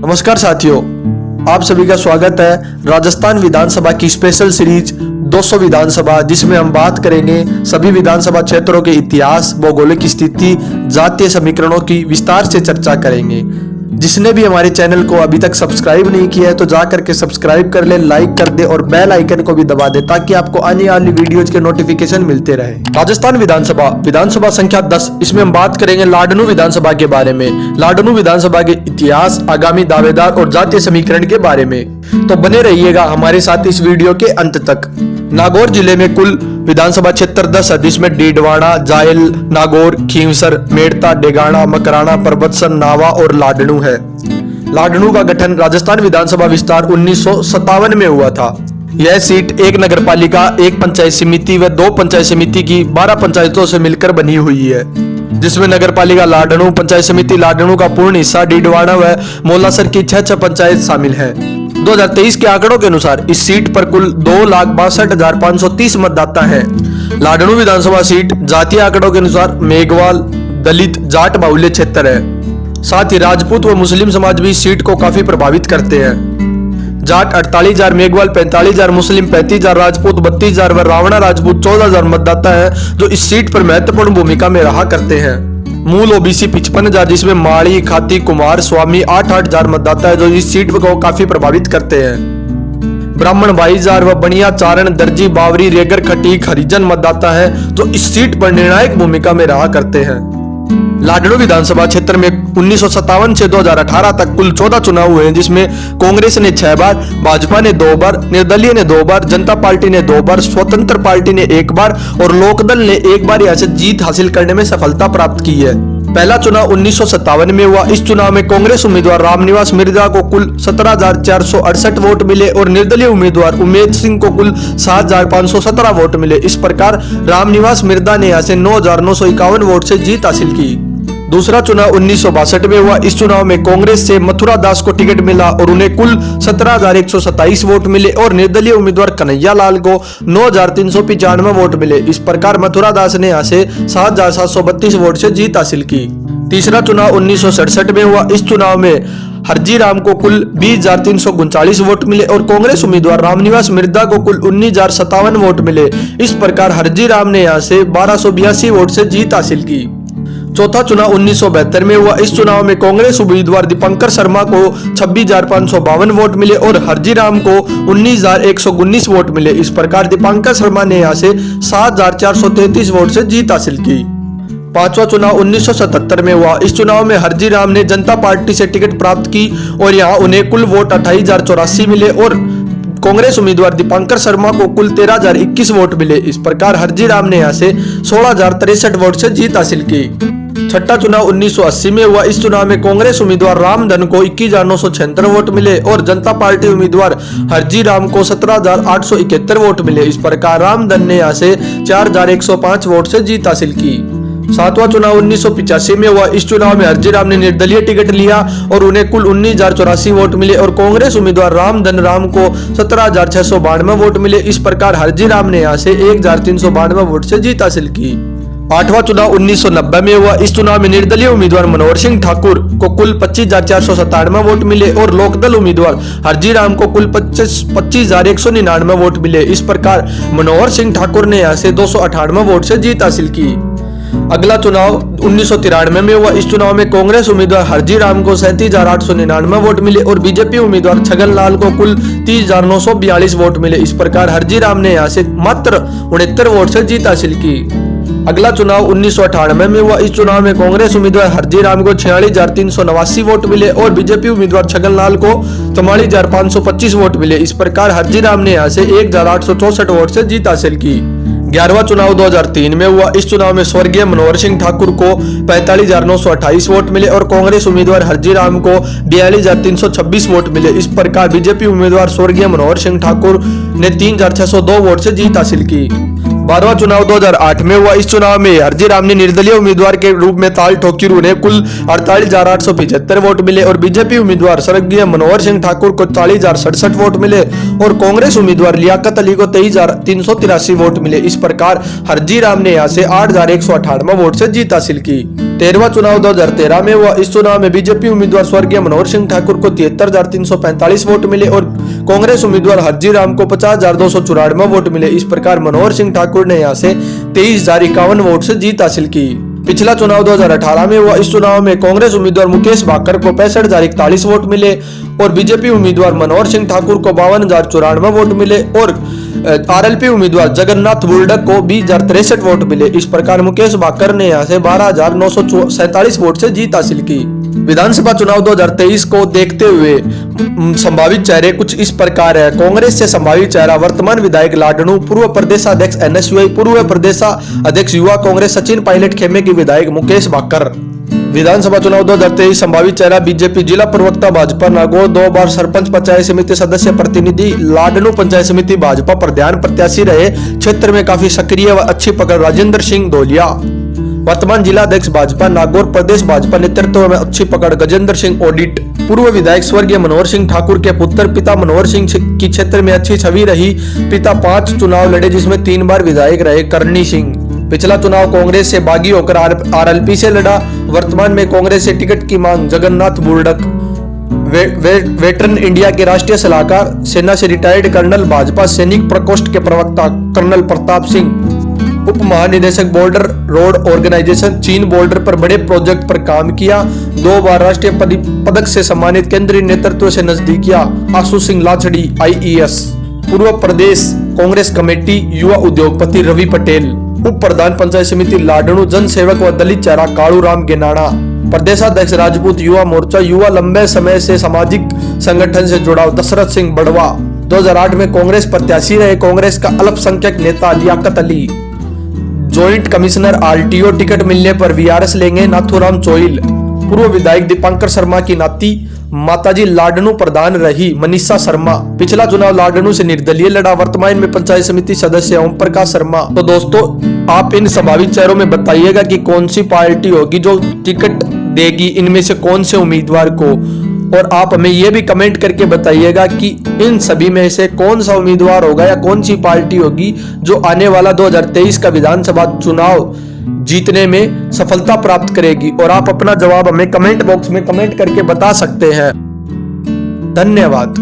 नमस्कार साथियों, आप सभी का स्वागत है राजस्थान विधानसभा की स्पेशल सीरीज 200 विधानसभा, जिसमें हम बात करेंगे सभी विधानसभा क्षेत्रों के इतिहास, भौगोलिक स्थिति, जातीय समीकरणों की विस्तार से चर्चा करेंगे। जिसने भी हमारे चैनल को अभी तक सब्सक्राइब नहीं किया है तो जा करके सब्सक्राइब कर ले, लाइक कर दे और बेल आइकन को भी दबा दे ताकि आपको आने वाली वीडियोज के नोटिफिकेशन मिलते रहे। राजस्थान विधानसभा संख्या 10, इसमें हम बात करेंगे लाडनू विधानसभा के बारे में, लाडनू विधानसभा के इतिहास, आगामी दावेदार और जातीय समीकरण के बारे में। तो बने रहिएगा हमारे साथ इस वीडियो के अंत तक। नागौर जिले में कुल विधानसभा क्षेत्र 10 है, जिसमें डीडवाना, जायल, नागौर, खींवसर, मेड़ता, डेगाना, मकराना, परबतसर, नावा और लाडनू है। लाडनू का गठन राजस्थान विधानसभा विस्तार 1957 में हुआ था। यह सीट एक नगरपालिका, एक पंचायत समिति व 2 पंचायत समिति की 12 पंचायतों से मिलकर बनी हुई है, जिसमें नगरपालिका लाडनू, पंचायत समिति लाडनू का पूर्ण हिस्सा डीडवाना व मोलासर की 6 पंचायत शामिल है। 2023 के आंकड़ों के अनुसार इस सीट पर कुल 2,62,530 मतदाता हैं। लाडनू विधानसभा सीट जातीय आंकड़ों के अनुसार मेघवाल, दलित, जाट बाहुल्य क्षेत्र है। साथ ही राजपूत व मुस्लिम समाज भी इस सीट को काफी प्रभावित करते हैं। जाट 48,000, मेघवाल 45,000, मुस्लिम 35,000, राजपूत 32,000 व रावणा राजपूत 14,000 मतदाता है जो इस सीट पर महत्वपूर्ण भूमिका में रहा करते हैं। मूल ओबीसी 55,000, जिसमें माड़ी, खाती, कुमार, स्वामी 8,000 मतदाता है जो इस सीट को काफी प्रभावित करते हैं। ब्राह्मण 22,000 व बनिया, चारण, दर्जी, बावरी, रेगर, खटीक, हरिजन मतदाता है जो इस सीट पर निर्णायक भूमिका में रहा करते हैं। लाडनू विधानसभा क्षेत्र में 1957 से 2018 तक कुल 14 चुनाव हुए हैं, जिसमें कांग्रेस ने 6 बार, भाजपा ने 2 बार, निर्दलीय ने 2 बार, जनता पार्टी ने 2 बार, स्वतंत्र पार्टी ने 1 बार और लोकदल ने 1 बार यहाँ से जीत हासिल करने में सफलता प्राप्त की है। पहला चुनाव 1957 में हुआ। इस चुनाव में कांग्रेस उम्मीदवार रामनिवास मिर्जा को कुल 17,468 वोट मिले और निर्दलीय उम्मीदवार उमेद सिंह को कुल 7,517 वोट मिले। इस प्रकार रामनिवास मिर्जा ने यहाँ से 9,951 वोट से जीत हासिल की। दूसरा चुनाव 1962 में हुआ। इस चुनाव में कांग्रेस से मथुरा दास को टिकट मिला और उन्हें कुल 17,127 वोट मिले और निर्दलीय उम्मीदवार कन्हैया लाल को 9,395 वोट मिले। इस प्रकार मथुरा दास ने यहाँ से 7,732 वोट से जीत हासिल की। तीसरा चुनाव 1967 में हुआ। इस चुनाव में हरजी राम को कुल 20,339 वोट मिले और कांग्रेस उम्मीदवार रामनिवास मिर्जा को कुल 19,057 वोट मिले। इस प्रकार हरजी राम ने यहाँ से 1,282 वोट से जीत हासिल की। चौथा चुनाव 1972 में हुआ। इस चुनाव में कांग्रेस उम्मीदवार दीपंकर शर्मा को 26,552 वोट मिले और हरजी राम को 19,119 वोट मिले। इस प्रकार दीपंकर शर्मा ने यहाँ से 7,433 वोट से जीत हासिल की। पांचवा चुनाव 1977 में हुआ। इस चुनाव में हरजी राम ने जनता पार्टी से टिकट प्राप्त की और यहाँ उन्हें कुल वोट 28,084 मिले और कांग्रेस उम्मीदवार दीपंकर शर्मा को कुल 13,021 वोट मिले। इस प्रकार हरजी राम ने यहाँ से 16,063 वोट से जीत हासिल की। छठा चुनाव 1980 में हुआ। इस चुनाव में कांग्रेस उम्मीदवार रामधन को 21,976 वोट मिले और जनता पार्टी उम्मीदवार हरजी राम को 17,871 वोट मिले। इस प्रकार रामधन ने यहाँ से 4,105 वोट से जीत हासिल की। सातवां चुनाव 1985 में हुआ। इस चुनाव में हरजी राम ने निर्दलीय टिकट लिया और उन्हें कुल 19,084 वोट मिले और कांग्रेस उम्मीदवार रामधन राम को 17,692 वोट मिले। इस प्रकार हरजी राम ने यहाँ से 1,392 वोट से जीत हासिल की। आठवां चुनाव 1990 में हुआ। इस चुनाव में निर्दलीय उम्मीदवार मनोहर सिंह ठाकुर को कुल 25,497 वोट मिले और लोकदल उम्मीदवार हरजी राम को कुल 25,199 वोट मिले। इस प्रकार मनोहर सिंह ठाकुर ने यहाँ से 298 वोट से जीत हासिल की। अगला चुनाव 1993 में हुआ। इस चुनाव में कांग्रेस उम्मीदवार हरजी राम को 37,899 वोट मिले और बीजेपी उम्मीदवार छगन लाल को कुल 30,942 वोट मिले। इस प्रकार हरजी राम ने यहाँ से मात्र 69 वोट से जीत हासिल की। अगला चुनाव 1998 में हुआ। इस चुनाव में कांग्रेस उम्मीदवार हरजी राम को 46,389 वोट मिले और बीजेपी उम्मीदवार छगन लाल को 44,525 वोट मिले। इस प्रकार हरजी राम ने यहाँ से 1,864 वोट से जीत हासिल की। 11वां चुनाव 2003 में हुआ। इस चुनाव में स्वर्गीय मनोहर सिंह ठाकुर को 45,928 वोट मिले और कांग्रेस उम्मीदवार हरजी राम को 42,326 वोट मिले। इस प्रकार बीजेपी उम्मीदवार स्वर्गीय मनोहर सिंह ठाकुर ने 3,602 वोट से जीत हासिल की। 12वां चुनाव 2008 में हुआ। इस चुनाव में हरजी राम ने निर्दलीय उम्मीदवार के रूप में ताल ठोकी, उन्हें कुल 48,875 वोट मिले और बीजेपी उम्मीदवार स्वर्गीय मनोहर सिंह ठाकुर को 40,067 वोट मिले और कांग्रेस उम्मीदवार लियाकत अली को 23,383 वोट मिले। इस प्रकार हरजी राम ने यहाँ से 8,198 वोट से जीत हासिल की। 13वां चुनाव 2013 में हुआ। इस चुनाव में बीजेपी उम्मीदवार स्वर्गीय मनोहर सिंह ठाकुर को 73,345 वोट मिले और कांग्रेस उम्मीदवार हरजी राम को 50,294 वोट मिले। इस प्रकार मनोहर सिंह ठाकुर ने यहां से 23,051 वोट से जीत हासिल की। पिछला चुनाव 2018 में हुआ। इस चुनाव में कांग्रेस उम्मीदवार मुकेश भाकर को 65,041 वोट मिले और बीजेपी उम्मीदवार मनोहर सिंह ठाकुर को 52,094 वोट मिले और आरएलपी उम्मीदवार जगन्नाथ बुल्डक को 20,063 वोट मिले। इस प्रकार मुकेश भाकर ने यहां से 12,947 वोट से जीत हासिल की। विधानसभा चुनाव 2023 को देखते हुए संभावित चेहरे कुछ इस प्रकार है। कांग्रेस से संभावित चेहरा वर्तमान विधायक लाडनू, पूर्व प्रदेशाध्यक्ष एनएसयूआई, पूर्व प्रदेशाध्यक्ष युवा कांग्रेस सचिन पायलट खेमे के विधायक मुकेश भाकर। विधानसभा चुनाव 2023 संभावित चेहरा बीजेपी जिला प्रवक्ता भाजपा नागौर, 2 बार सरपंच पंचायत समिति सदस्य प्रतिनिधि लाडनू, पंचायत समिति भाजपा प्रधान प्रत्याशी रहे, क्षेत्र में काफी सक्रिय व अच्छी पकड़ राजेंद्र सिंह धोलिया। वर्तमान जिला अध्यक्ष भाजपा नागौर, प्रदेश भाजपा नेतृत्व में अच्छी पकड़ गजेंद्र सिंह ऑडिट। पूर्व विधायक स्वर्गीय मनोहर सिंह ठाकुर के पुत्र, पिता मनोहर सिंह की क्षेत्र में अच्छी छवि रही। पिता 5 चुनाव लड़े जिसमें 3 बार विधायक रहे करनी सिंह। पिछला चुनाव कांग्रेस से बागी होकर आरएलपी से लड़ा। वर्तमान में कांग्रेस से टिकट की मांग जगन्नाथ बुल्डक। वेटरन इंडिया के राष्ट्रीय सलाहकार, सेना से रिटायर्ड कर्नल, भाजपा सैनिक प्रकोष्ठ के प्रवक्ता कर्नल प्रताप सिंह, उप महानिदेशक बॉर्डर रोड ऑर्गेनाइजेशन, चीन बॉर्डर पर बड़े प्रोजेक्ट पर काम किया। 2 बार राष्ट्रीय पदक से सम्मानित, केंद्रीय नेतृत्व से नजदीकिया। आशु सिंह लाछड़ी IES। पूर्व प्रदेश कांग्रेस कमेटी, युवा उद्योगपति रवि पटेल। उप प्रधान पंचायत समिति लाडनू, जन सेवक व दलित चेहरा कालू राम गेनाना। प्रदेशाध्यक्ष राजपूत युवा मोर्चा, युवा लंबे समय से सामाजिक संगठन से जुड़ाव दशरथ सिंह बड़वा। 2008 में कांग्रेस प्रत्याशी रहे। कांग्रेस का अल्पसंख्यक नेता Liyaqat Ali. Joint commissioner RTO, ticket मिलने पर VRS लेंगे नाथूराम चोइल। पूर्व विधायक दीपांकर शर्मा की नाती माताजी लाडनू प्रधान रही मनीषा शर्मा। पिछला चुनाव लाडनू से निर्दलीय लड़ा। वर्तमान में पंचायत समिति सदस्य ओम प्रकाश शर्मा। तो दोस्तों, आप इन संभावित चेहरों में बताइएगा कि कौन सी पार्टी होगी जो टिकट देगी, इनमें से कौन से उम्मीदवार को। और आप हमें यह भी कमेंट करके बताइएगा कि इन सभी में से कौन सा उम्मीदवार होगा या कौन सी पार्टी होगी जो आने वाला 2023 का विधानसभा चुनाव जीतने में सफलता प्राप्त करेगी। और आप अपना जवाब हमें कमेंट बॉक्स में कमेंट करके बता सकते हैं। धन्यवाद।